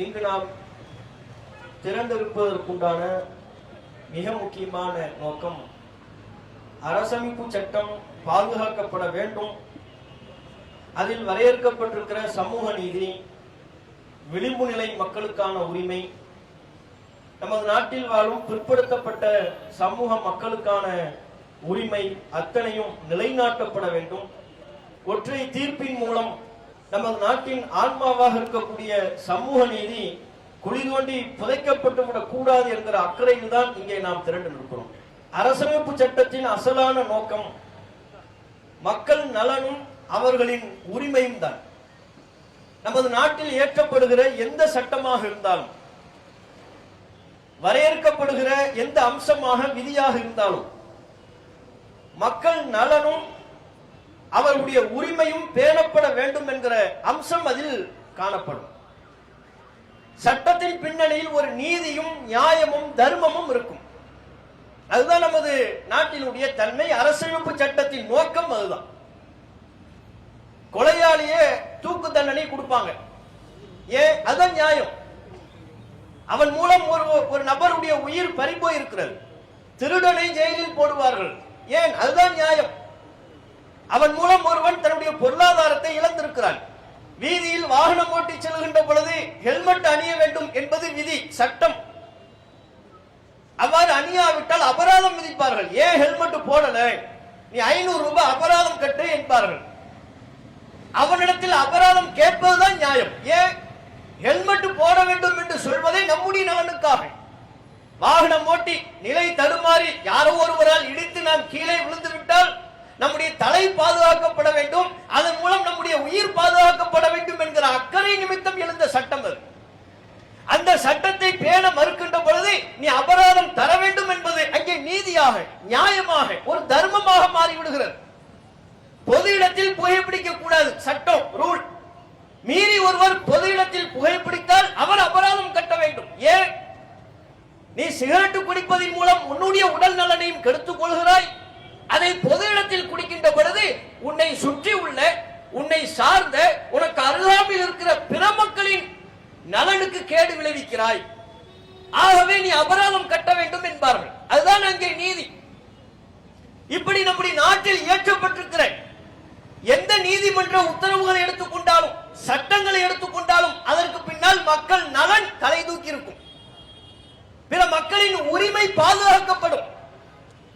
இங்கு நாம் திரண்டிருப்பதற்குண்டான மிக முக்கியமான நோக்கம், அரசமைப்பு சட்டம் பாதுகாக்கப்பட வேண்டும், அதில் வரையறுக்கப்பட்டிருக்கிற சமூக நீதி, விளிம்பு நிலை மக்களுக்கான உரிமை, நமது நாட்டில் வாழும் பிற்படுத்தப்பட்ட சமூக மக்களுக்கான உரிமை அத்தனையும் நிலைநாட்டப்பட வேண்டும். ஒற்றை தீர்ப்பின் மூலம் நமது நாட்டின் ஆன்மாவாக இருக்கக்கூடிய சமூக நீதி குழி தோண்டி புதைக்கப்பட்டு விடக் கூடாது என்கிற அக்கறையில் தான் இங்கே நாம் திரண்டு நிற்கிறோம். அரசமைப்பு சட்டத்தின் அசலான நோக்கம் மக்கள் நலனும் அவர்களின் உரிமையும் தான். நமது நாட்டில் இயற்றப்படுகிற எந்த சட்டமாக இருந்தாலும், வரையறுக்கப்படுகிற எந்த அம்சமாக விதியாக இருந்தாலும், மக்கள் நலனும் அவருடைய உரிமையும் பேணப்பட வேண்டும் என்கிற அம்சம் அதில் காணப்படும். சட்டத்தின் பின்னணியில் ஒரு நீதியும் நியாயமும் தர்மமும் இருக்கும். அதுதான் நமது நாட்டினுடைய தன்மை. அரசமைப்பு சட்டத்தின் நோக்கம் அதுதான். கொலையாளியே தூக்கு தண்டனை கொடுப்பாங்க. ஏன்? அதுதான் நியாயம். அவன் மூலம் ஒரு நபருடைய உயிர் பறிபோய் இருக்கிறது. திருடனை ஜெயிலில் போடுவார்கள். ஏன்? அதுதான் நியாயம். அவன் மூலம் ஒருவன் தன்னுடைய பொருளாதாரத்தை இழந்திருக்கிறான். வீதியில் வாகனம் ஓட்டி செல்கின்ற பொழுது ஹெல்மெட் அணிய வேண்டும் என்பது விதி, சட்டம். அவ்வாறு அணியாவிட்டால் அபராதம் விதிப்பார்கள். ஏன் ஹெல்மெட் போடல, நீ 500 ரூபாய் அபராதம் கட்டு என்பார்கள். அவனிடத்தில் அபராதம் கேட்பதுதான் நியாயம். ஏன்? ஹெல்மெட் போட வேண்டும் என்று சொல்வதை நம்முடைய நலனுக்காக. வாகனம் ஓட்டி நிலை தடுமாறி யாரோ ஒருவரால் இடித்து நாம் கீழே விழுந்து விட்டால் நம்முடைய தலை பாதுகாக்கப்பட வேண்டும், அதன் மூலம் நம்முடைய உயிர் பாதுகாக்கப்பட வேண்டும் என்கிற அக்கறை நிமித்தம் எழுந்த சட்டம் அது. அந்த சட்டத்தை பேண மறுக்கின்ற பொழுது நீ அபராதம் தர வேண்டும் என்பது அங்கே நீதியாக, நியாயமாக, ஒரு தர்மமாக மாறிவிடுகிறது. பொது இடத்தில் புகைப்பிடிக்க கூடாது, சட்டம், ரூல். மீறி ஒருவர் பொது இடத்தில் புகைப்பிடித்தால் அவர் அபராதம் கட்ட வேண்டும். ஏன்? நீ சிகரெட்டு குடிப்பதன் மூலம் உன்னுடைய உடல் நலனையும் கெடுத்துக் கொள்கிறாய். அதை பொது இடத்தில் குடிக்கின்ற பொழுது உன்னை சுற்றி உள்ள, உன்னை சார்ந்த, உனக்கு அருகாமையில் இருக்கிற பிற மக்களின் நலனுக்கு கேடு விளைவிக்கிறாய். ஆகவே நீ அபராதம் கட்ட வேண்டும் என்பார்கள். அதுதான் அங்கே நீதி. இப்படி நம்முடைய நாட்டில் இயற்றப்பட்டிருக்கிற எந்த நீதிமன்ற உத்தரவுகளை எடுத்துக்கொண்டாலும், சட்டங்களை எடுத்துக்கொண்டாலும் அதற்கு பின்னால் மக்கள் நலன் தலை தூக்கி இருக்கும். பிற மக்களின் உரிமை பாதுகாக்கப்படும்.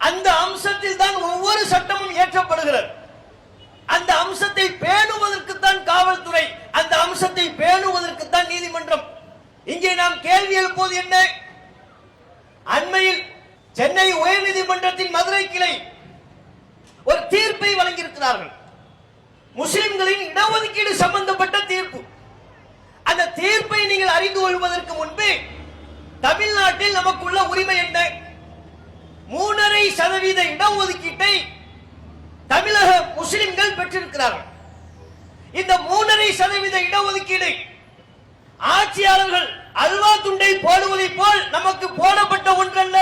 அந்த அம்சத்தில் தான் ஒவ்வொரு சட்டமும் இயற்றப்படுகிறது. அந்த அம்சத்தை பேணுவதற்குத்தான் காவல்துறை, அந்த அம்சத்தை பேணுவதற்குத்தான் நீதிமன்றம். இங்கே நாம் கேள்வி எழுப்புவது என்ன? அண்மையில் சென்னை உயர்நீதிமன்றத்தின் மதுரை கிளை ஒரு தீர்ப்பை வழங்கியிருக்கிறார்கள். முஸ்லிம்களின் இடஒதுக்கீடு சம்பந்தப்பட்ட தீர்ப்பு. அந்த தீர்ப்பை நீங்கள் அறிந்து கொள்வதற்கு முன்பு தமிழ்நாட்டில் நமக்குள்ள உரிமை என்ன? 3.5% இடஒதுக்கீட்டை தமிழக முஸ்லிம்கள் பெற்றிருக்கிறார்கள். இந்த 3.5% இடஒதுக்கீடு ஆட்சியாளர்கள் அல்வா துண்டை போடுவதை போல் நமக்கு போடப்பட்ட ஒன்றல்ல.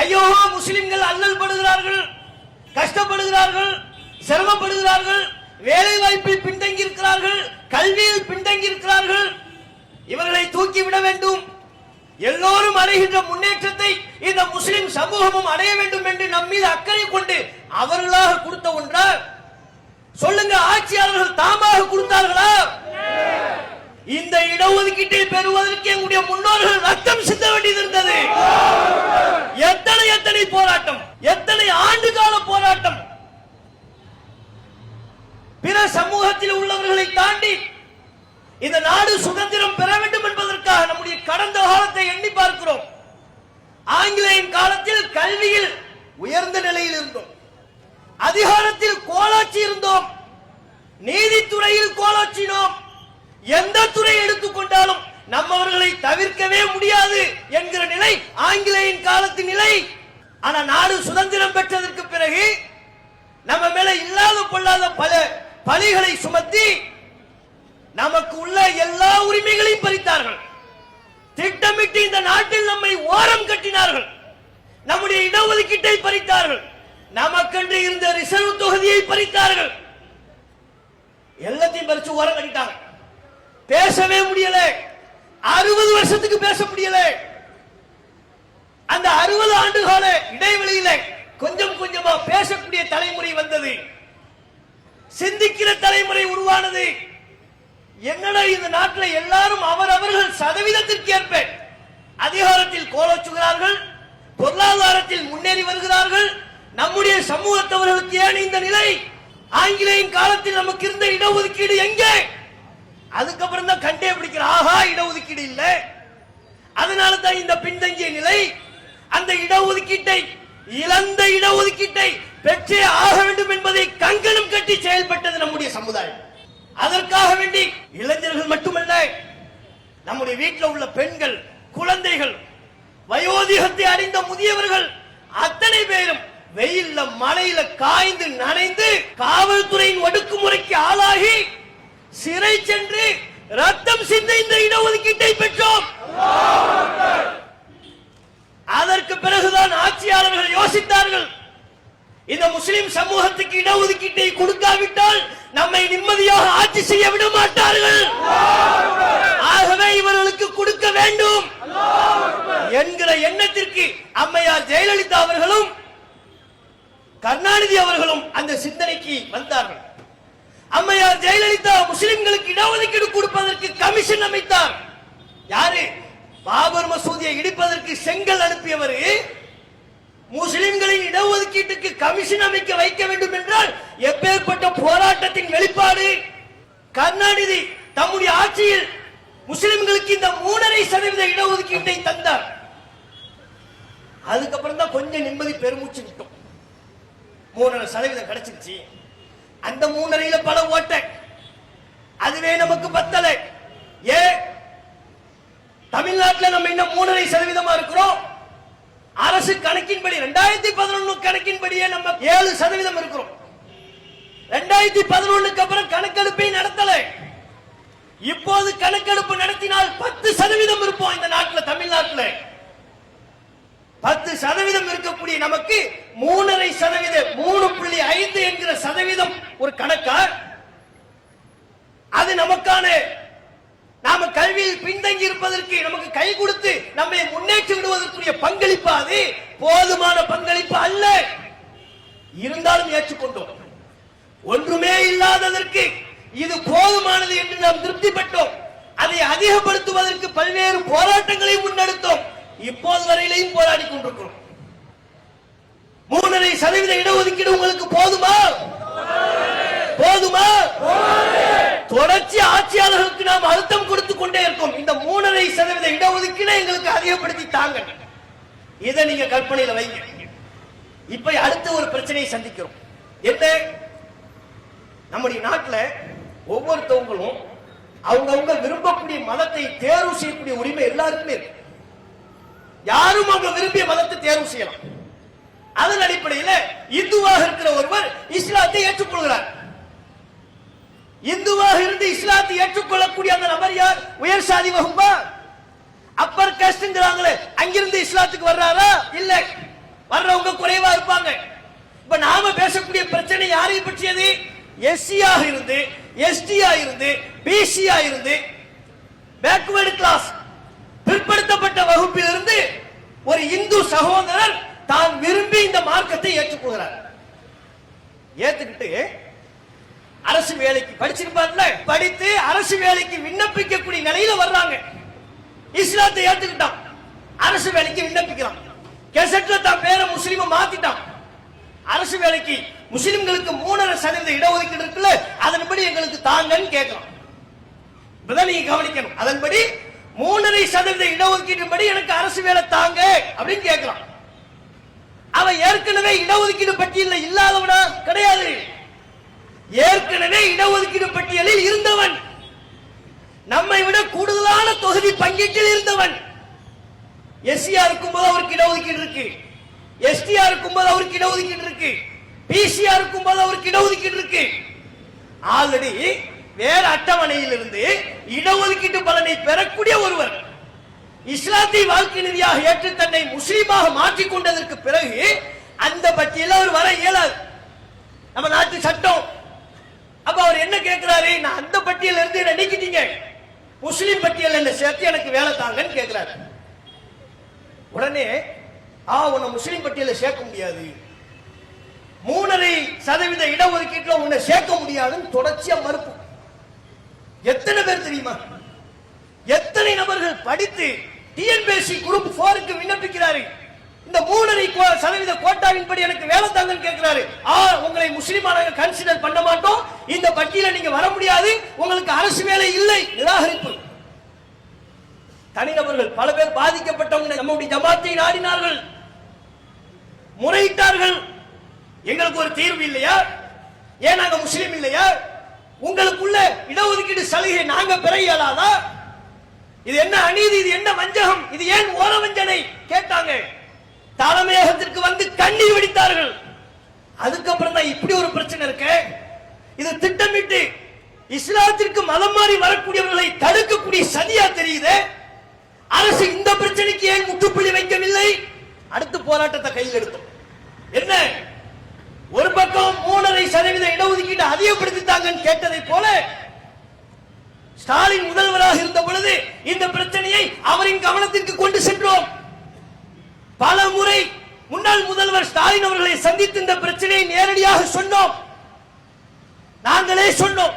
ஐயோ, முஸ்லிம்கள் அல்லல் படுகிறார்கள், கஷ்டப்படுகிறார்கள், சிரமப்படுகிறார்கள், வேலை வாய்ப்பில் பின்தங்கி இருக்கிறார்கள், கல்வியில் பின்தங்கி இருக்கிறார்கள், இவர்களை தூக்கிவிட வேண்டும், எல்லோரும் அடைகின்ற முன்னேற்றத்தை இந்த முஸ்லிம் சமூகமும் அடைய வேண்டும் என்று நம் மீது அக்கறை கொண்டு அவர்களாக கொடுத்த ஒன்றா? சொல்லுங்க, ஆட்சியாளர்கள் தாமாக கொடுத்தார்களா? இந்த இடஒதுக்கீட்டை பெறுவதற்கு எங்களுடைய முன்னோர்கள் ரத்தம் சிந்த வேண்டியது இருந்தது. எத்தனை போராட்டம், எத்தனை ஆண்டுகால போராட்டம். பிற சமூகத்தில் உள்ளவர்களை தாண்டி இந்த நாடு சுதந்திரம் பெற வேண்டும் என்பதற்காக நம்முடைய கடந்த காலத்தை எண்ணி பார்க்கிறோம். ஆங்கிலேயன் காலத்தில் கல்வியில் உயர்ந்த நிலையில் இருந்தோம், அதிகாரத்தில் கோலாட்சி இருந்தோம், நீதித்துறையில் கோலாட்சினோம். எந்த துறை எடுத்துக்கொண்டாலும் நம்மவர்களை தவிர்க்கவே முடியாது என்கிற நிலை ஆங்கிலேயன் காலத்தின் நிலை. ஆனா நாடு சுதந்திரம் பெற்றதற்கு பிறகு நம்ம மேல இல்லாத பொல்லாத பல பழிகளை சுமத்தி நமக்கு உள்ள எல்லா உரிமைகளையும் பறித்தார்கள். திட்டமிட்டு இந்த நாட்டில் நம்மை ஓரம் கட்டினார்கள். நம்முடைய இடஒதுக்கீட்டை பறித்தார்கள். நமக்கென்று இருந்த ரிசர்வ் தொகுதியை பறித்தார்கள். எல்லாத்தையும் பறிச்சு ஓரம் கட்டிட்டாங்க. பேசவே முடியல, 60 வருஷத்துக்கு பேச முடியல. அந்த 60 ஆண்டுகால இடைவெளியில கொஞ்சம் கொஞ்சமா பேசக்கூடிய தலைமுறை வந்தது, சிந்திக்கிற தலைமுறை உருவானது. என்னடா இந்த நாட்டில் எல்லாரும் அவரவர்கள் சதவீதத்திற்கு ஏற்ப அதிகாரத்தில் கோலோச்சுகிறார்கள், பொருளாதாரத்தில் முன்னேறி வருகிறார்கள். நம்முடைய சமூகத்தவர்களுக்கு ஏன் இந்த நிலை? ஆங்கிலேயின் காலத்தில் நமக்கு இருந்த இடஒதுக்கீடு எங்கே? அதுக்கப்புறம் தான் கண்டே பிடிக்கிற, ஆஹா இடஒதுக்கீடு இல்ல, அதனால தான் இந்த பின்தங்கிய நிலை. அந்த இடஒதுக்கீட்டை, இழந்த இடஒதுக்கீட்டை பெற்றே ஆக வேண்டும் என்பதை கங்கணம் கட்டி செயல்பட்டது நம்முடைய சமுதாயம். அதற்காக வேண்டி இளைஞர்கள் மட்டுமல்ல, நம்முடைய வீட்டில் உள்ள பெண்கள், குழந்தைகள், வயோதிகத்தை அடைந்த முதியவர்கள் அத்தனை பேரும் வெயில்ல மழையில காய்ந்து நனைந்து காவல்துறையின் ஒடுக்குமுறைக்கு ஆளாகி சிறை சென்று ரத்தம் சிந்த இந்த இடஒதுக்கீட்டை பெற்றோம். அதற்கு பிறகுதான் ஆட்சியாளர்கள் யோசித்தார்கள், இந்த முஸ்லிம் சமூகத்துக்கு இடஒதுக்கீட்டை கொடுக்காவிட்டால் நம்மை நிம்மதியாக ஆட்சி செய்ய விட மாட்டார்கள். ஆகவே இவர்களுக்கு கொடுக்க வேண்டும் என்கிற எண்ணத்திற்கு அம்மையார் ஜெயலலிதா அவர்களும் கருணாநிதி அவர்களும் அந்த சிந்தனைக்கு வந்தார்கள். அம்மையார் ஜெயலலிதா முஸ்லிம்களுக்கு இடஒதுக்கீடு கொடுப்பதற்கு கமிஷன் அமைத்தார். யாரு? பாபர் மசூதியை இடிப்பதற்கு செங்கல் அனுப்பியவர். முஸ்லிம்களின் இடஒதுக்கீட்டுக்கு கமிஷன் அமைக்க வைக்க வேண்டும் என்றால் எப்பேற்பட்ட போராட்டத்தின் வெளிப்பாடு! கருணாநிதி தம்முடைய ஆட்சியில் முஸ்லிம்களுக்கு இந்த 3.5% இடஒதுக்கீட்டை தந்தார். அதுக்கப்புறம் தான் கொஞ்சம் நிம்மதி பெருமூச்சு விட்டோம். 3.5% கிடைச்சிருச்சு. அந்த 3.5ல பல ஓட்ட, அதுவே நமக்கு பத்தல. ஏன் தமிழ்நாட்டில் நம்ம இன்னும் 3.5% இருக்கிறோம்? அரசு கணக்கின்படி 2011 கணக்கின்படியே நம்ம 7% இருக்கிறோம். 2011க்கு அப்புறம் கணக்கெடுப்பை நடத்தல. இப்போது கணக்கெடுப்பு நடத்தினால் 10% இருப்போம் இந்த நாட்டில். தமிழ்நாட்டில் 10% இருக்கக்கூடிய நமக்கு 3.5%, 3.5 என்கிற சதவீதம் ஒரு கணக்கா? அது நமக்கான, நாம கல்வியில் பின்தங்கி இருப்பதற்கு நமக்கு கை கொடுத்து நம்மை முன்னேற்றி விடுவதற்குரிய பங்களிப்பு, அது போதுமான பங்களிப்பு அல்ல. இருந்தாலும் ஏற்றுக்கொண்டோம். ஒன்றுமே இல்லாததற்கு இது போதுமானது என்று நாம் திருப்திப்பட்டோம். அதை அதிகப்படுத்துவதற்கு பல்வேறு போராட்டங்களை முன்னெடுத்தோம். இப்போது வரையிலையும் போராடி கொண்டிருக்கிறோம். 3.5% இடஒதுக்கீடு உங்களுக்கு போதுமா? போதுமா? தொடர்ச்சி ஆட்சியாளர்களுக்கு நாம் அழுத்தம் கொடுத்துக் கொண்டே இருக்கோம். இந்த 3.5% இடஒதுக்கீடு எங்களுக்கு அதிகப்படுத்தி தாங்க. இதை நீங்க கற்பனையில வைங்க. இப்ப அடுத்த ஒரு பிரச்சனையை சந்திக்கிறோம். என்ன? நம்முடைய நாட்டில் ஒவ்வொருத்தவங்களும் அவங்கவுங்க விரும்பக்கூடிய மதத்தை தேர்வு செய்யக்கூடிய உரிமை எல்லாருக்குமே இருக்கு. யாரும் அவங்க விரும்பிய மதத்தை தேர்வு செய்யலாம். அதன் அடிப்படையில் இந்துவாக இருக்கிற ஒருவர் இஸ்லாத்தை ஏற்றுக்கொள்கிறார். இந்துவாக இருந்து இஸ்லாத்தை ஏற்றுக்கொள்ளக்கூடிய அந்த நபர் யார்? உயர் சாதி வகுப்பா? அப்பர் காஸ்ட்ங்கிறாங்களே, அங்கிருந்து இஸ்லாத்துக்கு வர்றாரா? இல்ல, வர்றவங்க குறைவா இருப்பாங்க. இப்ப நாம பேசக்கூடிய பிரச்சனை யாரை பற்றியது? எஸ்சியாக இருந்து, எஸ்டியா இருந்து, பிசியா இருந்து, பேக்வர்டு கிளாஸ், பிற்படுத்தப்பட்ட வகுப்பில் இருந்து ஒரு இந்து சகோதரர் தான் விரும்பி இந்த மார்க்கத்தை ஏற்றுக்கொள்கிறார். ஏத்துக்கிட்டு அரசு வேலைக்கு படிச்சிருப்பார்ல, படித்து அரசு வேலைக்கு விண்ணப்பிக்கக்கூடிய நிலையில வர்றாங்க. இஸ்லாத்தை ஏத்துக்கிட்டான், அரசு வேலைக்கு விண்ணப்பிக்கிறான். கெசட்ல தான் பேரை முஸ்லிம மாத்திட்டான். அரசு வேலைக்கு முஸ்லிம்களுக்கு 3.5% இடஒதுக்கீடு இருக்குல்ல, அதன்படி எங்களுக்கு தாங்கன்னு கேட்கலாம். இப்பதான் நீங்க கவனிக்கணும். அதன்படி 3.5% இடஒதுக்கீடு படி எனக்கு அரசு வேலை தாங்க அப்படின்னு கேட்கலாம். அவன் ஏற்கனவே இடஒதுக்கீடு பட்டியலில் இல்லாதவனா? கிடையாது. ஏற்கனவே இடஒதுக்கீடு பட்டியலில் இருந்தவன், நம்மை விட கூடுதலான தொகுதி பங்கீட்டில் இருந்தவன். எஸ்சியா இருக்கும்போது அவருக்கு இடஒதுக்கீடு இருக்கு, எஸ்டியா இருக்கும்போது அவருக்கு இடஒதுக்கீடு இருக்கு, பிசியா இருக்கும்போது அவருக்கு இடஒதுக்கீடு இருக்கு. ஆல்ரெடி வேற அட்டவணையில் இருந்து இடஒதுக்கீட்டு பலனை பெறக்கூடிய ஒருவர் இஸ்லாத்தை வாழ்க்கை நெறியாக ஏற்று தன்னை முஸ்லீமாக மாற்றிக் கொண்டதற்கு பிறகு அந்த பட்டியலில் அவர் வர இயலாது. நம்ம நாட்டு சட்டம். அப்ப அவர் என்ன கேட்கிறாரு? நான் அந்த பட்டியலில் இருந்து என்ன நீக்கிட்டீங்க, முஸ்லிம் பட்டியல் என்ன சேர்த்து எனக்கு வேலை தாங்கன்னு கேட்கிறாரு. உடனே உன்னை முஸ்லிம் பட்டியல சேர்க்க முடியாது, 3.5% இடஒதுக்கீட்டுல உன்னை சேர்க்க முடியாதுன்னு தொடர்ச்சியா மறுப்பு. எத்தனை பேர் தெரியுமா? எத்தனை நபர்கள் படித்து டிஎன்பிஎஸ்சி குரூப் 4க்கு விண்ணப்பிக்கிறாரு, இந்த 3.5% கோட்டாவின் படி எனக்கு வேலை தாங்கன்னு கேட்கிறாரு. உங்களை முஸ்லிமான கன்சிடர் பண்ண மாட்டோம், இந்த பட்டியல நீங்க வர முடியாது, உங்களுக்கு அரசு வேலை இல்லை, நிராகரிப்பு. தனிநபர்கள் பல பேர் பாதிக்கப்பட்டவங்க நம்முடைய ஜமாத்தை நாடினார்கள், முறையிட்டார்கள். எங்களுக்கு ஒரு தீர்வு இல்லையா? ஏன் நாங்க முஸ்லீம் இல்லையா? உங்களுக்குள்ள இடஒதுக்கீடு சலுகை நாங்க பெற இயலாதா? இது என்ன அநீதி, இது என்ன வஞ்சகம், இது ஏன் ஓர வஞ்சனை கேட்டாங்க. தலைமையகத்திற்கு வந்து கண்ணீர் வெடித்தார்கள். அதுக்கப்புறம் தான் இப்படி ஒரு பிரச்சனை இருக்கு. இது திட்டமிட்டு இஸ்லாத்திற்கு மதம் மாறி வரக்கூடியவர்களை தடுக்கக்கூடிய சதியா தெரியுது. அரசு இந்த பிரச்சனைக்கு ஏன் முற்றுப்புள்ளி வைக்கவில்லை? அடுத்து போராட்டத்தை கையில் எடுத்தோம். என்ன, ஒரு பக்கம் 3.5% இடஒதுக்கீடு அதிகப்படுத்தித்தாங்கன்னு கேட்டதை போல ஸ்டாலின் முதல்வராக இருந்த பொழுது இந்த பிரச்சனையை அவரின் கவனத்திற்கு கொண்டு சென்றோம். பல முறை முன்னாள் முதல்வர் ஸ்டாலின் அவர்களை சந்தித்து இந்த பிரச்சனையை நேரடியாக சொன்னோம். நாங்களே சொன்னோம்,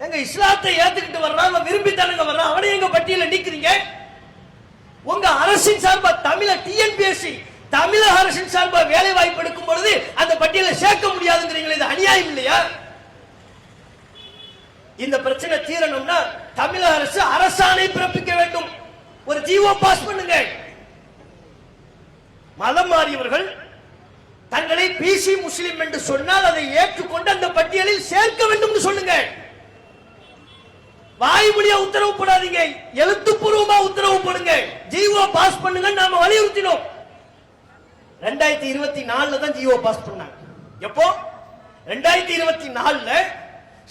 எங்க இஸ்லாத்தை ஏத்துக்கிட்டு வர்றான், விரும்பி தானுங்க வர்றான், அவனை எங்க பட்டியல நீக்குறீங்க. உங்க அரசின் சார்பா டிஎன்பிஎஸ்சி தமிழக அரசின் சார்பா வேலை வாய்ப்பு எடுக்கும் பொழுது அந்த பட்டியலை சேர்க்க முடியாதுங்கிறீங்களே, இது அநியாயம் இல்லையா? இந்த பிரச்சனை தீரணும்னா தமிழக அரசு அரசாணை பிறப்பிக்க வேண்டும், ஒரு ஜிஓ பாஸ் பண்ணுங்க. மதம் மாறியவர்கள் தங்களை பிசி முஸ்லிம் என்று சொன்னால் அதை ஏற்றுக்கொண்டு அந்த பட்டியலில் சேர்க்க வேண்டும் சொல்லுங்க. வாய்மொழியா உத்தரவு போடாதீங்க, எழுத்துப்பூர்வமா உத்தரவு போடுங்க, ஜிஓ பாஸ் பண்ணுங்க. நாம வலியுறுத்தினோம். 2024 தான் ஜிஓ பாஸ் பண்ணாங்க. எப்போ? 2024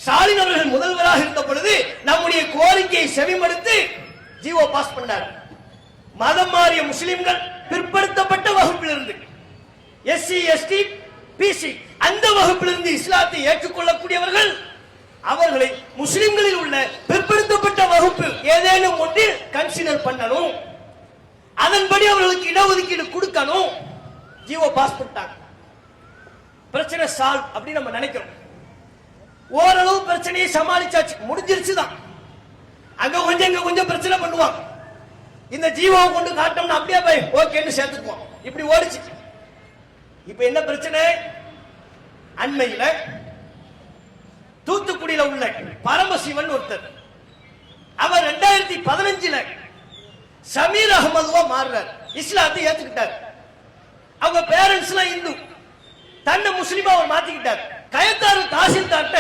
ஸ்டாலின் அவர்கள் முதல்வராக இருந்த பொழுது நம்முடைய கோரிக்கையை செவிமடுத்து ஜிஓ பாஸ் பண்ணார். மதம் மாறிய முஸ்லிம்கள் பிற்படுத்தப்பட்ட வகுப்பிலிருந்து எஸ்சி எஸ்டி பிசி அந்த வகுப்பிலிருந்து இஸ்லாத்தை ஏற்றுக்கொள்ளக்கூடியவர்கள் அவர்களை முஸ்லிம்களில் உள்ள பிற்படுத்தப்பட்ட வகுப்பு ஏதேனும் ஒன்றில் கன்சிடர் பண்ணணும், அதன்படி அவர்களுக்கு இடஒதுக்கீடு கொடுக்கணும். ஜிஓ பாஸ் பண்ணிட்டாங்க. பிரச்சனை சால்வ் அப்படி நம்ம நினைக்கிறோம். ஓரளவு பிரச்சனையை சமாளிச்சாச்சு, முடிஞ்சிருச்சு தான். அங்க கொஞ்சம் இங்க கொஞ்சம் பிரச்சனை பண்ணுவாங்க. இந்த ஜிஓ கொண்டு காட்டோம்னா அப்படியே போய் ஓகேன்னு சேர்த்துக்குவோம். இப்படி ஓடிச்சு. இப்ப என்ன பிரச்சனை? அண்மையில தூத்துக்குடியில உள்ள பரமசிவன் ஒருத்தர், அவர் 2015 சமீர் அகமதுவா மாறுறார், இஸ்லாத்தை ஏத்துக்கிட்டார். அவங்க பேரண்ட்ஸ் எல்லாம் இந்து, தன்னை முஸ்லிமா அவர் மாத்திக்கிட்டார். கயத்தாறு தாசில்தார்ட்ட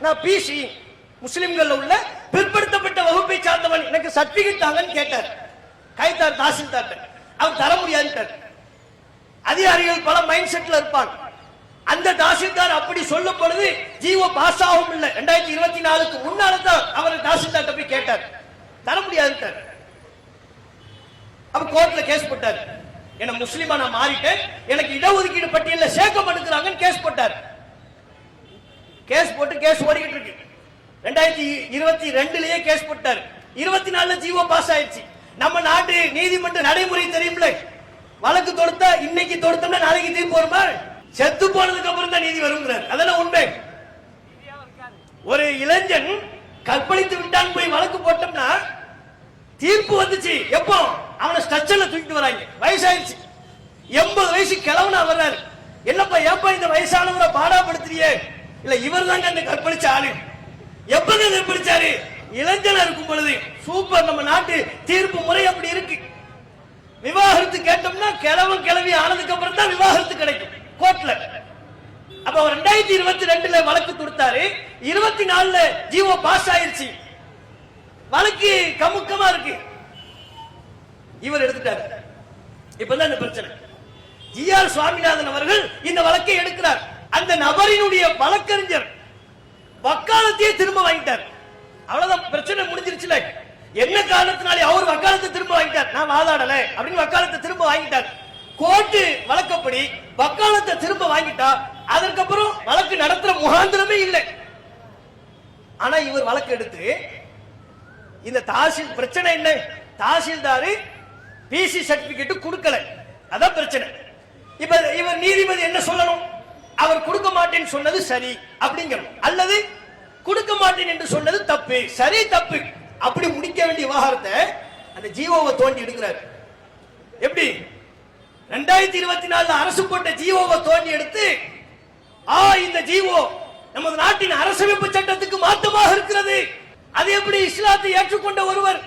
நான் பிசி முஸ்லிம்கள் உள்ள பிற்படுத்தப்பட்ட வகுப்பை சார்ந்தவன், எனக்கு சர்டிபிகேட் தாங்கன்னு கேட்டார். கயத்தாறு தாசில்தார்ட்ட அவர் தர முடியாதுட்டார். அதிகாரிகள் பல மைண்ட் செட்ல இருப்பாங்க. அந்த தாசில்தார் அப்படி சொல்லும் பொழுது ஜிஓ பாஸ் ஆகும் இல்ல. 2024க்கு முன்னால தான் அவர் தாசில்தார்ட்ட போய் கேட்டார், தர முடியாதுட்டார். அப்ப கோர்ட்ல கேஸ் போட்டார், என்ன முஸ்லிமா நான் மாறிட்டேன், எனக்கு இடஒதுக்கீடு பட்டியலில் சேர்க்க மாட்டேங்கிறாங்கன்னு கேஸ் போட்டார். கேஸ் போட்டு கேஸ் ஓடிக்கிட்டு இருக்கு. 2022லயே கேஸ் போட்டார். 24 ஜிஓ பாஸ் ஆயிடுச்சு. நம்ம நாட்டு நீதிமன்ற நடைமுறை தெரியும்ல, வழக்கு தொடுத்தா இன்னைக்கு தொடுத்தோம்னா நாளைக்கு தீர்ப்பு வருமா? செத்து போனதுக்கு அப்புறம் தான் நீதி வருங்கிறார். அதெல்லாம் உண்மை. ஒரு இளைஞன் கற்பழித்து விட்டான் போய் வழக்கு போட்டோம்னா தீர்ப்பு வந்துச்சு. எப்போ? அவனை ஸ்ட்ரக்சர்ல தூக்கிட்டு வராங்க, வயசாயிருச்சு, 80 வயசு கிழவனா வர்றாரு. என்னப்பா ஏப்பா இந்த வயசானவரை பாடாப்படுத்துறியே? இல்ல இவர் தாங்க அந்த கற்பழிச்ச ஆளு. எப்பங்க கற்பழிச்சாரு? இளைஞனா இருக்கும் பொழுது. சூப்பர், நம்ம நாட்டு தீர்ப்பு முறை அப்படி இருக்கு. விவாகரத்து கேட்டோம்னா கிழவன் கிழவி ஆனதுக்கு அப்புறம் தான் விவாகரத்து கிடைக்கும் கோர்ட்ல. அப்ப 2022 வழக்கு கொடுத்தாரு, 24 ஜிஓ பாஸ் ஆயிருச்சு. வழக்கு கமுக்கமா இருக்கு. இவர் எடுத்துட்டாரு. இப்பதான் இந்த பிரச்சனை. ஜிஆர் சுவாமிநாதன் அவர்கள் இந்த வழக்கை எடுக்கிறார். அந்த நபரினுடைய வழக்கறிஞர் வக்காலத்தையே திரும்ப வாங்கிட்டார். அவ்வளவுதான், பிரச்சனை முடிஞ்சிருச்சுல. என்ன காரணத்தினாலே அவர் வக்காலத்தை திரும்ப வாங்கிட்டார்? நான் வாதாடல அப்படின்னு வக்காலத்தை திரும்ப வாங்கிட்டார். கோர்ட்டு வழக்கப்படி வக்காலத்தை திரும்ப வாங்கிட்டா அதற்கப்புறம் வழக்கு நடத்துற முகாந்திரமே இல்லை. ஆனா இவர் வழக்கு எடுத்து இந்த தாசில் பிரச்சனை என்ன? தாசில்தாரு பிசி சர்டிபிகேட் கொடுக்கல, அதான் பிரச்சனை. இப்ப இவர் நீதிபதி என்ன சொல்லணும்? அவர் கொடுக்க மாட்டேன்னு சொன்னது சரி அப்படிங்கிறோம், அல்லது கொடுக்க மாட்டேன் என்று சொன்னது தப்பு, சரி தப்பு அப்படி முடிக்க வேண்டிய விவகாரத்தை அந்த ஜிஓவை தோண்டி எடுக்கிறார். எப்படி 2024 அரசு போட்ட ஜிஓவை தோண்டி எடுத்து இந்த ஜிஓ நமது நாட்டின் அரசமைப்பு சட்டத்துக்கு மாற்றமாக இருக்கிறது, அது எப்படி இஸ்லாத்தை ஏற்றுக்கொண்ட ஒருவர்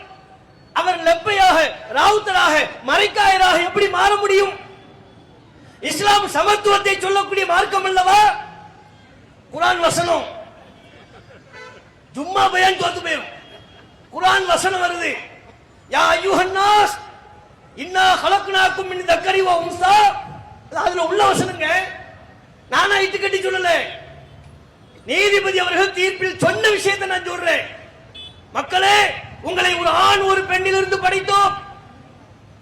அவர் லெப்பையாக, ராவுத்தராக, மரைக்காயராக எப்படி மாற முடியும்? இஸ்லாம் சமத்துவத்தை சொல்லக்கூடிய மார்க்கம் அல்லவா? குர்ஆன் வசனம், ஜும்மா பயான் தோத்து போயிடும். குர்ஆன் வசனம் வருது, யா அய்யுஹன் நாஸ் இன்னா ஹலக்னாக்கும் மின் தக்கரி வ உன்ஸா. அதுல உள்ள வசனங்க, நானா இட்டு கட்டி சொல்லல, நீதிபதி அவர்கள் தீர்ப்பில் சொன்ன விஷயத்தை நான் சொல்றேன். மக்களே, உங்களை ஒரு ஆண் ஒரு பெண்ணிலிருந்து படைத்தோம்.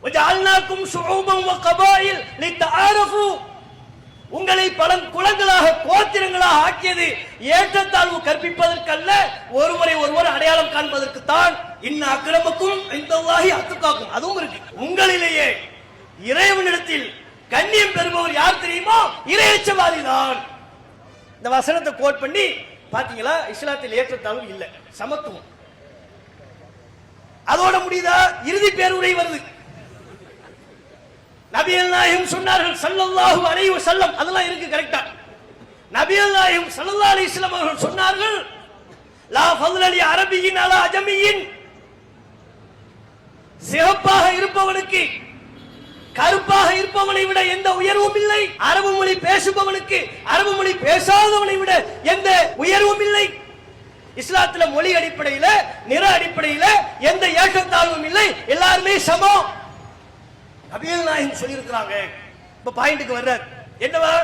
வஜஅல்னாக்கும் ஷுஊபன் வ கபாயில் லிதஆரஃபு, உங்களை பல குலங்களாக, கோத்திரங்களாக ஆக்கியது ஏற்றத்தாழ்வு கற்பிப்பதற்கு அல்ல, ஒருவரை ஒருவர் அடையாளம் காண்பதற்கு தான். இன்ன அக்ரமக்கும் இன்தல்லாஹி அத்காக்கும், அதுவும் இருக்கு. உங்களிலேயே இறைவனிடத்தில் கண்ணியம் பெறுபவர் யார் தெரியுமா? இறையச்சவாதி தான். இந்த வசனத்தை கோட் பண்ணி பாத்தீங்களா? இஸ்லாத்தில் ஏற்றத்தாழ்வு இல்ல, சமத்துவம். அதோட முடியுதா? இறுதி பேருரை வருது. நபிகள் நாயகம் சொன்னார்கள் ஸல்லல்லாஹு அலைஹி வஸல்லம், அதெல்லாம் இருக்கு கரெக்ட்டா. நபிகள் நாயகம் ஸல்லல்லாஹு அலைஹி வஸல்லம் அவர்கள் சொன்னார்கள், லா ஃபضل லி அரபியின் அலா அஜமியின், சிவப்பாக இருப்பவனுக்கு கருப்பாக இருப்பவனை விட எந்த உயர்வும் இல்லை, அரபு மொழி பேசுபவனுக்கு அரபு மொழி பேசாதவனை விட எந்த உயர்வும் இல்லை. இஸ்லாத்துல மொழி அடிப்படையில், நிற அடிப்படையில் எந்த ஏற்றத்தாழ்வும் இல்லை, எல்லாருமே சமம். நபிகள் நாயகம் சொல்லி இருக்கிறாங்க. இப்ப பாயிண்ட்க்கு வர்றார். என்னவா?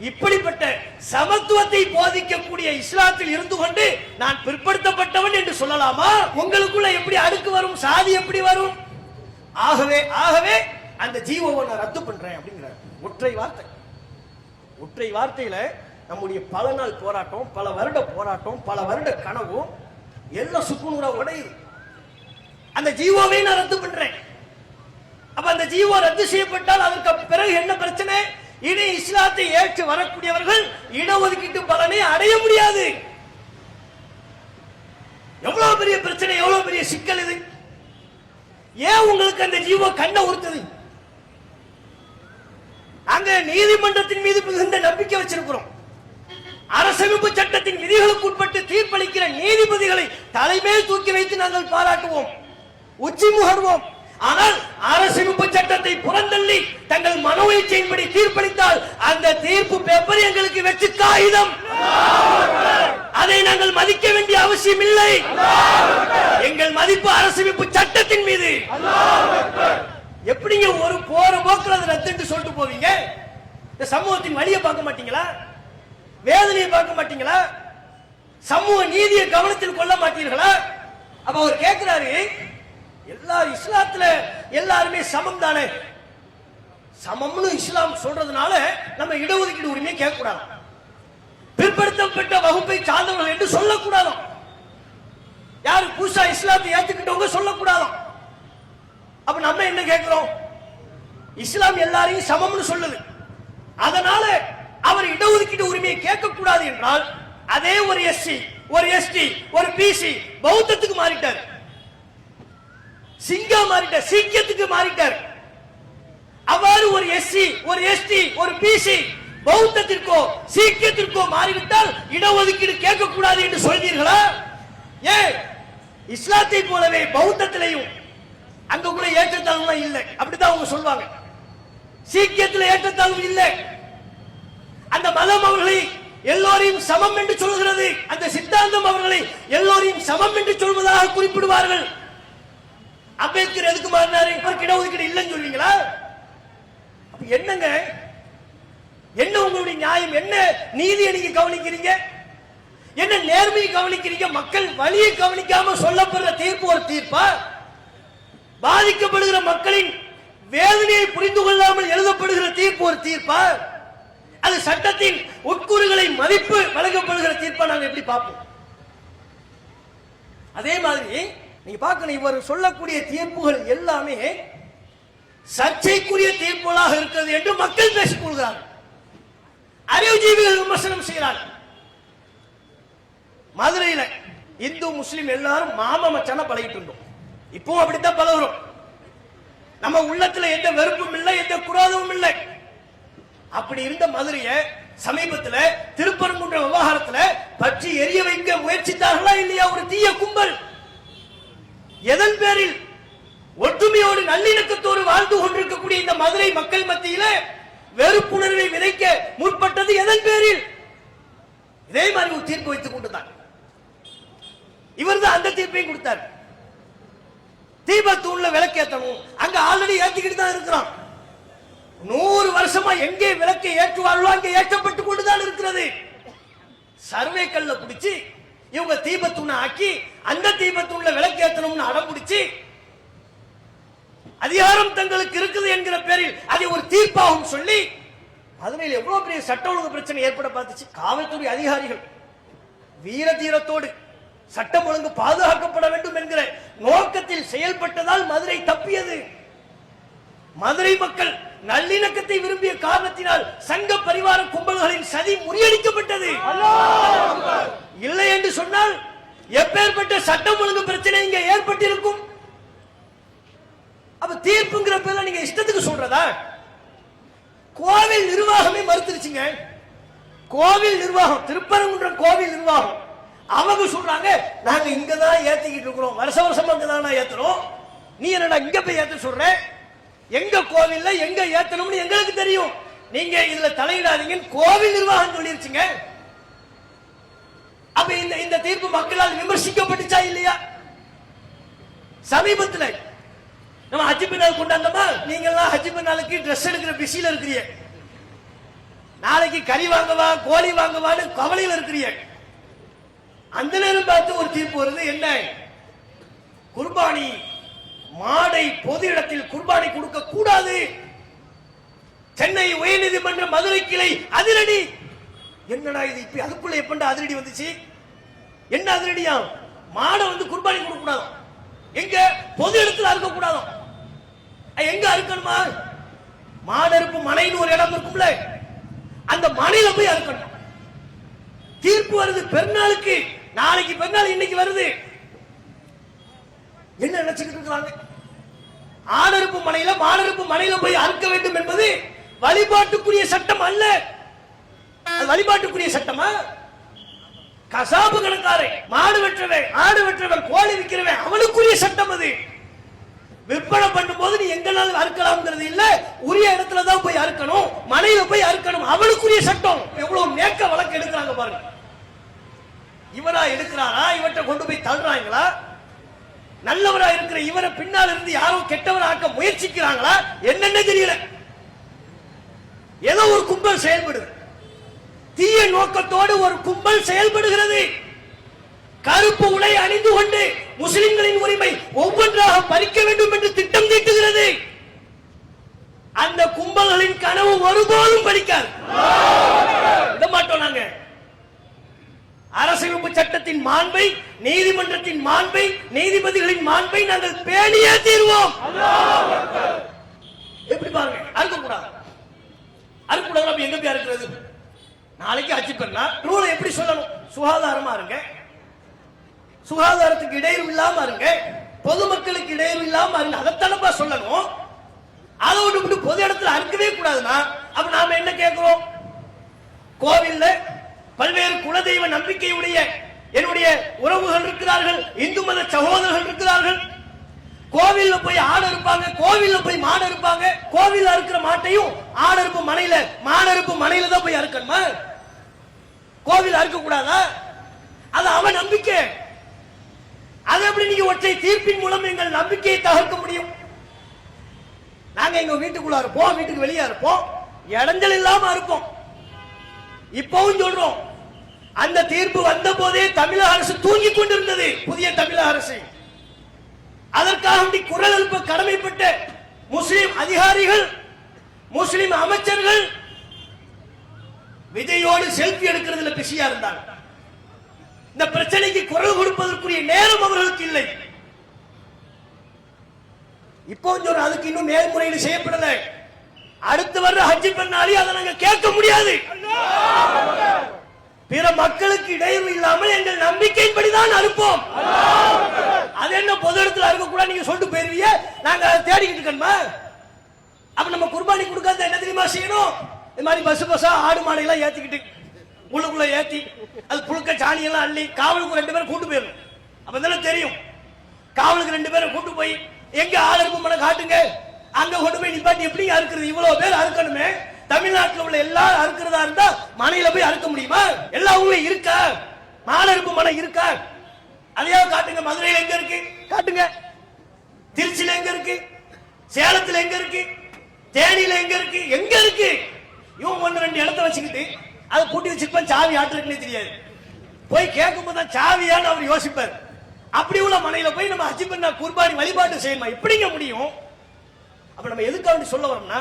இப்படிப்பட்ட சமத்துவத்தை போதிக்கக்கூடிய இஸ்லாத்தில் இருந்து கொண்டு நான் பிற்படுத்தப்பட்டவன் என்று சொல்லலாமா? உங்களுக்குள்ள எப்படி அடுக்கு வரும், சாதி எப்படி வரும்? ஆகவே அந்த ஜீவோவை நான் ரத்து பண்றேன் அப்படிங்கிறார். ஒற்றை வார்த்தை, ஒற்றை வார்த்தையில நம்முடைய பல நாள் போராட்டம், பல வருட போராட்டம், பல வருட கனவும் எல்லாம் சுக்குநூறா உடையுது. அந்த ஜீவோவை நான் ரத்து பண்றேன். அப்ப அந்த ஜீவோ ரத்து செய்யப்பட்டால் அதற்கு பிறகு என்ன பிரச்சனை? இனி இஸ்லாத்தை ஏற்று வரக்கூடியவர்கள் இடஒதுக்கீட்டு பலனை அடைய முடியாது. எவ்வளவு பெரிய பிரச்சனை, எவ்வளவு பெரிய சிக்கல் இது. ஏன் உங்களுக்கு அந்த ஜீவோ கண்ணை உறுத்துது? அங்க நீதிமன்றத்தின் மீது மிகுந்த நம்பிக்கை வச்சிருக்கிறோம். அரசமைப்பு சட்டத்தின் விதிகளுக்கு உட்பட்டு தீர்ப்பளிக்கிற நீதிபதிகளை தலைமையில் தூக்கி வைத்து நாங்கள் பாராட்டுவோம், உச்சி முகர்வோம். ஆனால் அரசமைப்பு சட்டத்தை புறந்தள்ளி தங்கள் மனோ இச்சையின்படி தீர்ப்பளித்தால் அந்த தீர்ப்பு பேப்பர் எங்களுக்கு வெற்றி காகிதம். அதை நாங்கள் மதிக்க வேண்டிய அவசியம் இல்லை. எங்கள் மதிப்பு அரசமைப்பு சட்டத்தின் மீது. எப்படிங்க ஒரு போற போக்குல அதை ரத்து சொல்லிட்டு போவீங்க? இந்த சமூகத்தின் வழியை பார்க்க மாட்டீங்களா? வேதனையை பார்க்க மாட்டீங்களா? சமூக நீதியை கவனத்தில் கொள்ள மாட்டீர்களா? அப்ப அவர் கேட்கிறாரு, எல்லா இஸ்லாத்துல எல்லாருமே சமம் தானே, சமம்னு இஸ்லாம் சொல்றதுனால நம்ம இடஒதுக்கீடு உரிமையை கேட்க கூடாது, பிற்படுத்தப்பட்ட வகுப்பை சார்ந்தவர்கள் என்று சொல்லக்கூடாது, யாரு புதுசா இஸ்லாத்தை ஏத்துக்கிட்டவங்க சொல்லக்கூடாது. அப்ப நம்ம என்ன கேட்கிறோம்? இஸ்லாம் எல்லாரையும் சமம்னு சொல்லுது, அதனால அவர் இடஒதுக்கீடு உரிமையை கேட்க கூடாது என்றால் அதே ஒரு எஸ்சி, ஒரு எஸ்டி, ஒரு பிசி பௌத்தத்துக்கு மாறிட்டார், சிங்கா மாறிட்டார், சீக்கியத்துக்கு மாறிட்டார். அவ்வாறு ஒரு எஸ்சி, ஒரு எஸ்டி, ஒரு பிசி பௌத்தத்திற்கோ சீக்கியத்திற்கோ மாறிவிட்டால் இடஒதுக்கீடு கேட்க கூடாது என்று சொல்வீர்களா? ஏன் இஸ்லாத்தை போலவே பௌத்தத்திலையும் அங்க கூட ஏற்றத்தாழ்வு இல்லை, அப்படித்தான் அவங்க சொல்வாங்க. சீக்கியத்தில் ஏற்றத்தாழ்வு இல்லை. அந்த மதம் அவர்களை எல்லோரையும் சமம் என்று சொல்கிறது, அந்த சித்தாந்தம் அவர்களை எல்லோரையும் சமம் என்று சொல்வதாக குறிப்பிடுவார்கள். அம்பேத்கர் எதுக்கு மாறினாரு? இடஒதுக்கீடு இல்லைன்னு சொல்வீங்களா? என்னங்க, என்ன உங்களுடைய நியாயம், என்ன நீதியை நீங்க கவனிக்கிறீங்க, என்ன நேர்மையை கவனிக்கிறீங்க? மக்கள் வழியை கவனிக்காம சொல்லப்படுற தீர்ப்பு ஒரு தீர்ப்பா? பாதிக்கப்படுகிற மக்களின் வேதனையை புரிந்து கொள்ளாமல் எழுதப்படுகிற தீர்ப்பு ஒரு தீர்ப்பா? அது சட்டத்தின் உட்கூறுகளை மதிப்பு வழங்கப்படுகிற தீர்ப்பா நாங்க எப்படி பார்ப்போம்? அதே மாதிரி நீங்க பார்க்கணும், இவர் சொல்லக்கூடிய தீர்ப்புகள் எல்லாமே சர்ச்சைக்குரிய தீர்ப்புகளாக இருக்கிறது என்று மக்கள் பேசிக் கொள்கிறார்கள். அறிவுஜீவிகள் விமர்சனம் செய்கிறார்கள். மதுரையில இந்து முஸ்லிம் எல்லாரும் மாம மச்சான பழகிட்டு இருந்தோம். இப்பவும் அப்படித்தான் பழகுறோம். நம்ம உள்ளத்துல எந்த வெறுப்பும் இல்லை, எந்த குரோதமும் இல்லை. அப்படி இருந்த மதுரைய சமீபத்துல திருப்பரங்குன்ற விவகாரத்துல பற்றி எரிய வைக்க முயற்சித்தார்களா இல்லையா ஒரு தீய கும்பல்? எதன் பேரில்? ஒற்றுமையோடு நல்லிணக்கத்தோடு வாழ்ந்து கொண்டிருக்கக்கூடிய இந்த மதுரை மக்கள் மத்தியில வெறுப்புணர்வை விதைக்க முற்பட்டது எதன் பேரில்? இதே மாதிரி ஒரு தீர்ப்பு வைத்துக் கொண்டுதான் இவர் தான் அந்த தீர்ப்பையும் கொடுத்தார். தீபத்தூண்ல விளக்கேற்றணும், அங்க ஆல்ரெடி ஏற்றிக்கிட்டு தான் இருக்கிறோம். 100 வருஷமா எங்கே விளக்கை ஏற்றுவார்களோ அங்கே ஏற்றப்பட்டுக் கொண்டுதான் இருக்கிறது. சர்வே கல்ல பிடிச்சி இவங்க தீபத்தூணை ஆக்கி அந்த தீபத்தூண்ல விளக்கேற்றணும்னு அடம் பிடிச்சி அதிகாரம் தங்களுக்கு இருக்குது என்கிற பேரில் அதை ஒரு தீர்ப்பாகவும் சொல்லி அதனால எவ்வளவு பெரிய சட்ட ஒழுங்கு பிரச்சனை ஏற்பட பார்த்துச்சு. காவல்துறை அதிகாரிகள் வீர தீரத்தோடு சட்டம் ஒழுங்கு பாதுகாக்கப்பட வேண்டும் என்கிற நோக்கத்தில் செயல்பட்டதால் மதுரை தப்பியது. மதுரை மக்கள் நல்லிணக்கத்தை விரும்பிய காரணத்தினால் சங்க பரிவார கும்பல்களின் சதி முறியடிக்கப்பட்டது. இல்லை என்று சொன்னால் எப்பேற்பட்ட சட்டம் ஒழுங்கு பிரச்சனை இங்க ஏற்பட்டிருக்கும். அப்ப தீர்ப்புங்கிற பேர்ல நீங்க இஷ்டத்துக்கு சொல்றதா? கோவில் நிர்வாகமே மறுத்துருச்சுங்க. கோவில் நிர்வாகம், திருப்பரங்குன்றம் கோவில் நிர்வாகம் அவங்க சொல்றாங்க, நாங்க இங்கதான் ஏத்திக்கிட்டு இருக்கிறோம், வருஷ வருஷமா இங்கதான் ஏத்துறோம். நீ என்னடா இங்க போய் ஏத்த சொல்ற? எங்க கோவில்ல எங்க ஏத்தணும்னு எங்களுக்கு தெரியும், நீங்க இதுல தலையிடாதீங்கன்னு கோவில் நிர்வாகம் சொல்லிருச்சுங்க. அப்ப இந்த தீர்ப்பு மக்களால் விமர்சிக்கப்பட்டுச்சா இல்லையா? சமீபத்தில் நம்ம ஹஜ் பெருநாள் கொண்டாந்தோமா? நீங்க எல்லாம் ஹஜ் பெருநாளுக்கு ட்ரெஸ் எடுக்கிற பிஸியில இருக்கிறீங்க. நாளைக்கு கறி வாங்கவா கோழி வாங்கவான்னு கவலையில் இருக்கிறீங்க. அந்த நேரம் பார்த்து ஒரு தீர்ப்பு வருது. என்ன? குர்பானி மாடை பொது இடத்தில் குர்பானி கொடுக்க கூடாது. சென்னை உயர்நீதிமன்ற மதுரை கிளை அதிரடி. என்னடா இது? இப்ப அதுக்குள்ள எப்ப அதிரடி வந்துச்சு? என்ன அதிரடியா? மாடை குர்பானி கொடுக்க கூடாது. எங்க? பொது இடத்துல அறுக்க கூடாது. எங்க அறுக்கணுமா? மாடறுப்பு மனைன்னு ஒரு இடம் இருக்கும்ல, அந்த மனையில போய் அறுக்கணும். தீர்ப்பு வருது பெருநாளுக்கு. நாளைக்கு பெருநாள், இன்னைக்கு வருது. என்ன நினைச்சுக்கிட்டு இருக்காங்க? ஆடறுப்பு மனையில மாடறுப்பு மனையில போய் அறுக்க வேண்டும் என்பது வழிபாட்டுக்குரிய சட்டம் அல்ல. அது வழிபாட்டுக்குரிய சட்டமா? கசாபு கணக்காரை, மாடு வெற்றவன், ஆடு வெற்றவன், கோழி விற்கிறவன் அவனுக்குரிய சட்டம் அது. விற்பனை பண்ணும் போது நீ எங்கனாலும் அறுக்கலாம்ங்கிறது இல்ல, உரிய இடத்துல தான் போய் அறுக்கணும், மனையில போய் அறுக்கணும், அவனுக்குரிய சட்டம். எவ்வளவு நேக்க வழக்கு எடுக்கிறாங்க பாருங்க. இவரா எடுக்கிறாரா? இவற்றை கொண்டு போய் தள்ளுறாங்களா? நல்லவரா இருக்கிற இவரை பின்னால் இருந்து யாரோ கெட்டவராக்க முயற்சிக்கிறாங்களா? என்னென்ன தெரியல. ஏதோ ஒரு கும்பல் செயல்படுது. தீய நோக்கத்தோடு ஒரு கும்பல் செயல்படுகிறது. கருப்பு உடை அணிந்து கொண்டு முஸ்லிம்களின் உரிமை ஒவ்வொன்றாக பறிக்க வேண்டும் என்று திட்டம் தீட்டுகிறது. அந்த கும்பல்களின் கனவு ஒருபோதும் பறிக்காது. விட மாட்டோம் நாங்க. அரசியலமைப்பு சட்டத்தின் மாண்பை, நீதிமன்றத்தின் மாண்பை, நீதிபதிகளின் மாண்பை நாங்கள் பேணியே தீர்வோம். எப்படி பாருங்க? அறுக்கக்கூடாது. அறுக்கக்கூடாது. எங்க போய் அறுக்கிறது? நாளைக்கு ஹஜ் பெருநாள். ரூலை எப்படி சொல்லணும்? சுகாதாரமா இருங்க, சுகாதாரத்துக்கு இடையூறு இல்லாம இருங்க, பொதுமக்களுக்கு இடையூறு இல்லாம இருங்க. அதைத்தானப்பா சொல்லணும். அதை விட்டு பொது இடத்துல அறுக்கவே கூடாதுன்னா அப்ப நாம என்ன கேட்கிறோம்? கோவில்ல பல்வேறு குலதெய்வ நம்பிக்கையுடைய என்னுடைய உறவுகள் இருக்கிறார்கள், இந்து மத சகோதரர்கள் இருக்கிறார்கள். கோவில்ல போய் ஆடு இருப்பாங்க, கோவில்ல போய் மாடு இருப்பாங்க. கோவில்ல இருக்கிற மாட்டையும் ஆடறுப்பு மனையில, மாடறுப்பு மனையில தான் போய் அறுக்கணுமா? கோவில் அறுக்க கூடாதா? அது அவன் நம்பிக்கை. அது எப்படி நீங்க ஒற்றை தீர்ப்பின் மூலம் எங்கள் நம்பிக்கையை தகர்க்க முடியும்? நாங்க எங்க வீட்டுக்குள்ள இருப்போம், வீட்டுக்கு வெளியே இருப்போம், இடைஞ்சல் இல்லாம இருப்போம். இப்பவும் சொல்றோம், அந்த தீர்ப்பு வந்த போதே தமிழக அரசு தூங்கிக் கொண்டிருந்தது. புதிய தமிழக அரசு அதற்காக குரல் எழுப்ப கடமைப்பட்ட முஸ்லிம் அதிகாரிகள், முஸ்லிம் அமைச்சர்கள் விஜயோடு செல்ஃபி எடுக்கிறதுல பிஸியா இருந்தாங்க. இந்த பிரச்சனைக்கு குரல் கொடுப்பதற்குரிய நேரம் அவர்களுக்கு இல்லை. இப்போ சொல்ற அதுக்கு இன்னும் மேல்முறையீடு செய்யப்படல. அடுத்து வர்ற ஹஜ் பெருநாளை அதை நாங்க கேட்க முடியாது. பிற மக்களுக்கு இடையூறு இல்லாமல் எங்கள் நம்பிக்கையின்படிதான் அறுப்போம். அது என்ன பொது இடத்துல அறுக்க கூட நீங்க சொல்லிட்டு போயிருவீங்க, நாங்க தேடிக்கிட்டு இருக்கணுமா? அப்ப நம்ம குர்பானி கொடுக்காத என்ன தெரியுமா செய்யணும்? இந்த மாதிரி பஸ்ஸா ஆடு மாடு எல்லாம் ஏத்திக்கிட்டு உள்ளுக்குள்ள ஏத்தி அது புழுக்க சாணி எல்லாம் அள்ளி காவலுக்கு 2 பேரும் கூட்டு போயிடணும். அப்பதானே தெரியும். காவலுக்கு 2 பேரை கூட்டு போய் எங்க ஆள் இருக்கும் மன காட்டுங்க, அங்க கொண்டு போய் நிப்பாட்டி எப்படி அறுக்கிறது? இவ்வளவு பேர் அறுக்கணுமே. தமிழ்நாட்டில் உள்ள எல்லாரும் அறுக்கிறதா இருந்தா மனையில போய் அறுக்க முடியுமா? எல்லா ஊர்லயும் இருக்கா மாடு அறுப்பு மனை இருக்கா? அதையாவது காட்டுங்க. மதுரையில் எங்க இருக்கு காட்டுங்க, திருச்சியில எங்க இருக்கு, சேலத்துல எங்க இருக்கு, தேனியில எங்க இருக்கு, எங்க இருக்கு? இவன் 1-2 இடத்த வச்சுக்கிட்டு அதை பூட்டி வச்சிருப்பான். சாவி ஆட்டுறதுக்குன்னே தெரியாது. போய் கேட்கும் போதுதான் சாவியான்னு அவர் யோசிப்பார். அப்படி உள்ள மனையில போய் நம்ம ஹஜ் பெருநாள் குர்பானி வழிபாட்டு செய்யணுமா? எப்படிங்க முடியும்? அப்ப நம்ம எதுக்காக சொல்ல வரோம்னா,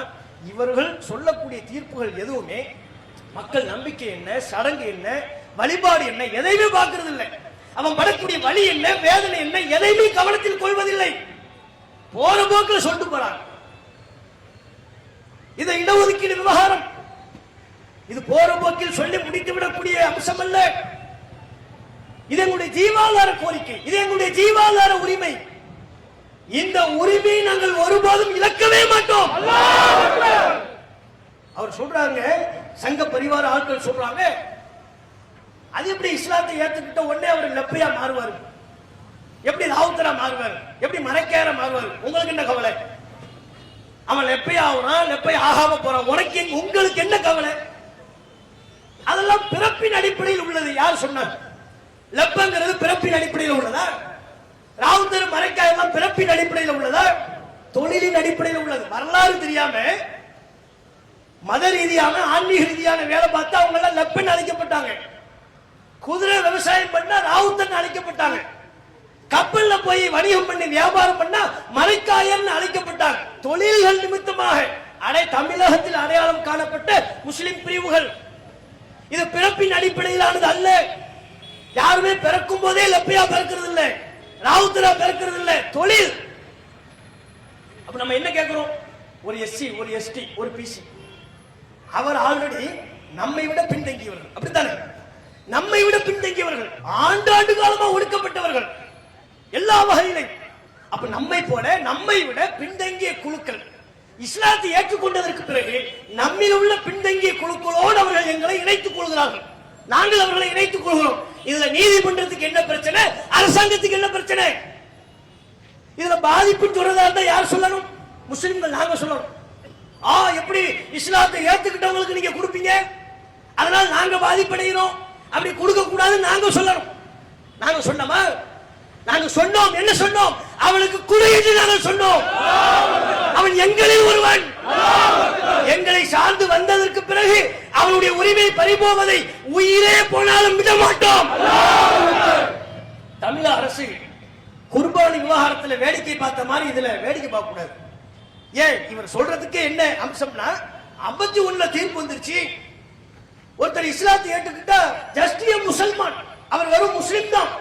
இவர்கள் சொல்லக்கூடிய தீர்ப்புகள் எதுவுமே மக்கள் நம்பிக்கை என்ன, சடங்கு என்ன, வழிபாடு என்ன, எதையுமே பார்க்கறது இல்லை. அவன் படக்கூடிய வழி என்ன, வேதனை என்ன, எதையுமே கவனத்தில் கொள்வதில்லை. போற போக்கில் சொல்லிட்டு போறாங்க. இது இடஒதுக்கீடு விவகாரம். இது போற போக்கில் சொல்லி முடித்து விடக்கூடிய அம்சம் அல்ல. இது எங்களுடைய ஜீவாதார கோரிக்கை, இது எங்களுடைய ஜீவாதார உரிமை. இந்த உரிமையை நாங்கள் ஒருபோதும் இழக்கவே மாட்டோம். அவர் சொல்றாங்க, சங்க பரிவார ஆட்கள் சொல்றாங்க, அது எப்படி இஸ்லாத்தை ஏத்துக்கிட்ட உடனே அவர் லெப்பையா மாறுவார், எப்படி ராவுத்தரா மாறுவார், எப்படி மரைக்கார மாறுவார்? உங்களுக்கு என்ன கவலை? அவன் லெப்பையா ஆகுறான், லெப்பையா ஆகாம போறான், உனக்கு உங்களுக்கு என்ன கவலை? அதெல்லாம் பிறப்பின் அடிப்படையில் உள்ளது. யார் சொன்னார்? லெப்பங்கிறது பிறப்பின் அடிப்படையில் உள்ளதா? ராவுத்தர் மரைக்காய் எல்லாம் பிறப்பின் அடிப்படையில் உள்ளதா? தொழிலின் அடிப்படையில் உள்ளது. வரலாறு தெரியாம மத ரீதியான ஆன்மீக ரீதியான வேலை பார்த்தா அவங்க எல்லாம் லெப்பன் அழைக்கப்பட்டாங்க. குதிரை விவசாயம் பண்ணா ராவுத்தன் அழைக்கப்பட்டாங்க. கப்பல்ல போய் வணிகம் பண்ணி வியாபாரம் பண்ணா மரைக்காயன் அழைக்கப்பட்டாங்க. தொழில்கள் நிமித்தமாக தமிழகத்தில் அடையாளம் காணப்பட்ட முஸ்லிம் பிரிவுகள். இது பிறப்பின் அடிப்படையிலானது அல்ல. யாருமே பிறக்கும் போதே லெப்பையா பிறக்கிறது இல்லை, ராவுத்தரா பிறக்கிறது இல்லை, தொழில். அப்ப நம்ம என்ன கேட்கிறோம்? ஒரு எஸ்சி, ஒரு எஸ்டி, ஒரு பிசி, அவர் ஆல்ரெடி நம்மை விட பின்தங்கியவர்கள். அப்படித்தானே? நம்மை விட பின்தங்கியவர்கள், ஆண்டாண்டு காலமா ஒடுக்கப்பட்டவர்கள் எல்லா வகையிலும். அப்ப நம்மை போல நம்மை விட பின்தங்கிய குழுக்கள் இஸ்லாத்தை ஏற்றுக்கொண்டதற்கு பிறகு நம்மில் உள்ள பின்தங்கிய குழுக்களோடு அவர்கள் எங்களை இணைத்துக் கொள்கிறார்கள், நாங்கள் அவர்களை இணைத்துக் கொள்கிறோம். இதுல நீதிமன்றத்துக்கு என்ன பிரச்சனை, அரசாங்கத்துக்கு என்ன பிரச்சனை? இதுல பாதிப்பு சொல்றதா இருந்தா யார் சொல்லணும்? முஸ்லிம்கள் நாங்க சொல்லணும். எப்படி இஸ்லாத்தை ஏத்துக்கிட்டவங்களுக்கு நீங்க கொடுப்பீங்க, அதனால நாங்க பாதிப்படைகிறோம், அப்படி கொடுக்க கூடாது நாங்க சொல்லணும். நாங்க சொன்னோமா? நாங்க சொன்னோம். என்ன சொன்னோம்? அவனுக்கு குறை என்று நாங்கள் சொன்னோம். அவன் எங்களில் ஒருவன். எங்களை சார்ந்து வந்ததற்கு பிறகு அவனுடைய உரிமை பறிபோவதை உயிரே போனாலும் விட மாட்டோம். தமிழக அரசு குர்பானி விவகாரத்தில் வேடிக்கை பார்த்த மாதிரி இதுல வேடிக்கை பார்க்க கூடாது. ஏன் இவர் சொல்றதுக்கு என்ன அம்சம்னா, 51ல தீர்ப்பு வந்துருச்சு. ஒருத்தர் இஸ்லாத்தை ஏற்றுக்கிட்டா ஜஸ்ட் முசல்மான், அவர் வெறும் முஸ்லிம் தான்,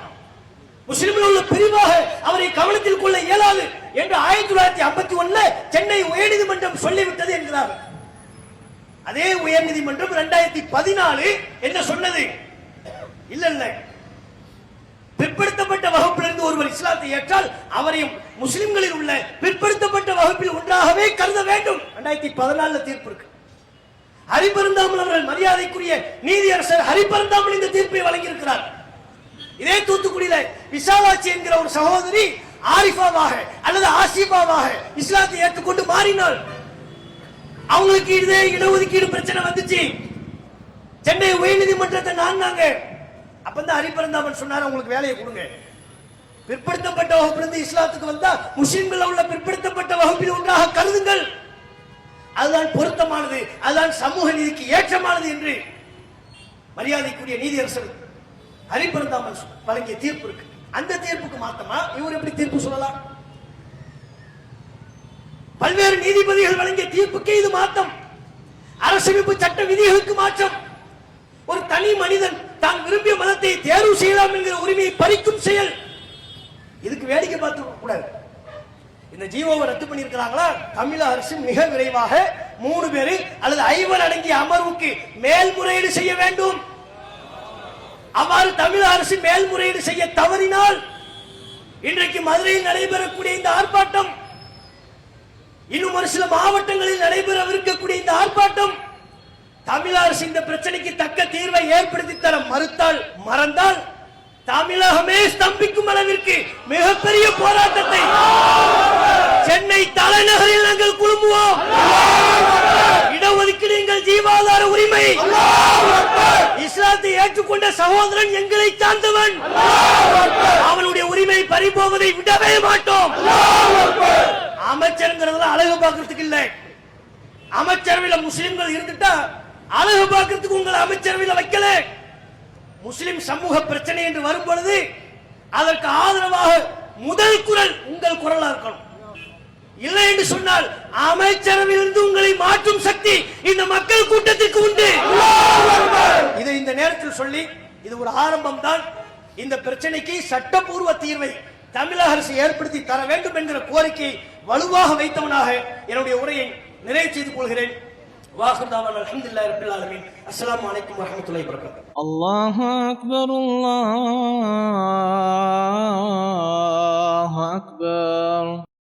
முஸ்லிம்கள் உள்ள பிரிவாக அவரை கவனத்தில் கொள்ள இயலாது என்று 1951 சென்னை உயர்நீதிமன்றம் சொல்லிவிட்டது என்கிறார். அதே உயர்நீதிமன்றம் 2014 என்ன சொன்னது? இல்ல இல்ல, பிற்படுத்தப்பட்ட வகுப்பிலிருந்து ஒருவர் இஸ்லாத்தை ஏற்றால் அவரையும் முஸ்லிம்களில் உள்ள பிற்படுத்தப்பட்ட வகுப்பில் ஒன்றாகவே கருத வேண்டும். 2014 தீர்ப்பு இருக்கு. ஹரிபரந்தாமல் அவர்கள் மரியாதைக்குரிய நீதியரசர் ஹரிபரந்தாமல் இந்த தீர்ப்பை வழங்கி இருக்கிறார். இதே தூத்துக்குடியில விசாலாட்சி என்கிற ஒரு சகோதரி ஆரிஃபாவாக அல்லது ஆசிபாவாக இஸ்லாத்தை ஏற்றுக்கொண்டு மாறினாள். அவங்களுக்கு இதே இடஒதுக்கீடு பிரச்சனை வந்துச்சு. சென்னை உயர்நீதிமன்றத்தை நாங்க அப்பதான் ஹரிபரந்தாமன் சொன்னார், உங்களுக்கு வேலையை கொடுங்க, பிற்படுத்தப்பட்ட வகுப்பிலிருந்து இஸ்லாத்துக்கு வந்தா முஸ்லிம்கள் உள்ள பிற்படுத்தப்பட்ட வகுப்பில் ஒன்றாக கருதுங்கள், அதுதான் பொருத்தமானது, அதுதான் சமூக நீதிக்கு ஏற்றமானது என்று மரியாதைக்குரிய நீதியரசர் ஹரிபரந்தாமன் வழங்கிய தீர்ப்பு இருக்கு. அந்த தீர்ப்புக்கு மாத்தமா இவர் எப்படி தீர்ப்பு சொல்லலாம்? பல்வேறு நீதிபதிகள் வழங்கிய தீர்ப்புக்கு இது மாற்றம். அரசமைப்பு சட்ட விதிகளுக்கு மாற்றம். ஒரு தனி மனிதன் தான் விரும்பிய மதத்தை தேர்வு செய்யலாம் என்கிற உரிமையை பறிக்கும் செயல். இதுக்கு வேடிக்கை பார்த்து கூடாது. இந்த ஜிஓவை ரத்து பண்ணியிருக்கிறாங்களா? தமிழக அரசு மிக விரைவாக 3 பேரு அல்லது 5 அடங்கிய அமர்வுக்கு மேல்முறையீடு செய்ய வேண்டும். அவ்வாறு தமிழக அரசு மேல்முறையீடு செய்ய தவறினால் இன்றைக்கு மதுரையில் நடைபெறக்கூடிய இந்த ஆர்ப்பாட்டம், இன்னும் ஒரு சில மாவட்டங்களில் நடைபெறவிருக்கக்கூடிய இந்த ஆர்ப்பாட்டம், தமிழக அரசு இந்த பிரச்சனைக்கு தக்க தீர்வை ஏற்படுத்தி தர மறந்தால் தமிழகமே ஸ்தம்பிக்கும் அளவிற்கு மிகப்பெரிய போராட்டத்தை சென்னை தலைநகரில் நாங்கள் குழுமுவோம். இடஒதுக்கீடு எங்கள் ஜீவாதார உரிமை. இஸ்லாத்தை ஏற்றுக்கொண்ட சகோதரன் எங்களை சார்ந்தவன். அவனுடைய உரிமை பறிபோவதை விடவே மாட்டோம். அமைச்சருங்கிறதுல அழகு பார்க்கறதுக்கு இல்லை. அமைச்சரவையில் முஸ்லிம்கள் இருந்துட்டா அழகு பார்க்கறதுக்கு உங்களை அமைச்சரவையில் வைக்கல. முஸ்லிம் சமூக பிரச்சனை என்று வரும் பொழுது அதற்கு ஆதரவாக முதல் குரல் உங்கள் குரலா இருக்கணும். இல்லை என்று சொன்னால் அமைச்சரவையிலிருந்து உங்களை மாற்றும் சக்தி இந்த மக்கள் கூட்டத்திற்கு உண்டு. இதை இந்த நேரத்தில் சொல்லி, இது ஒரு ஆரம்பம் தான். இந்த பிரச்சனைக்கு சட்டப்பூர்வ தீர்வை தமிழக அரசு ஏற்படுத்தி தர வேண்டும் என்கிற கோரிக்கையை வலுவாக வைத்தவனாக என்னுடைய உரையை நிறைவு செய்து கொள்கிறேன். வாஹிர் தாவானா அல்ஹம்துலில்லாஹி ரப்பில் ஆலமீன். அஸ்ஸலாமு அலைக்கும் வரஹ்மத்துல்லாஹி வபரகாத்துஹு. அல்லாஹு அக்பர், அல்லாஹு அக்பர்.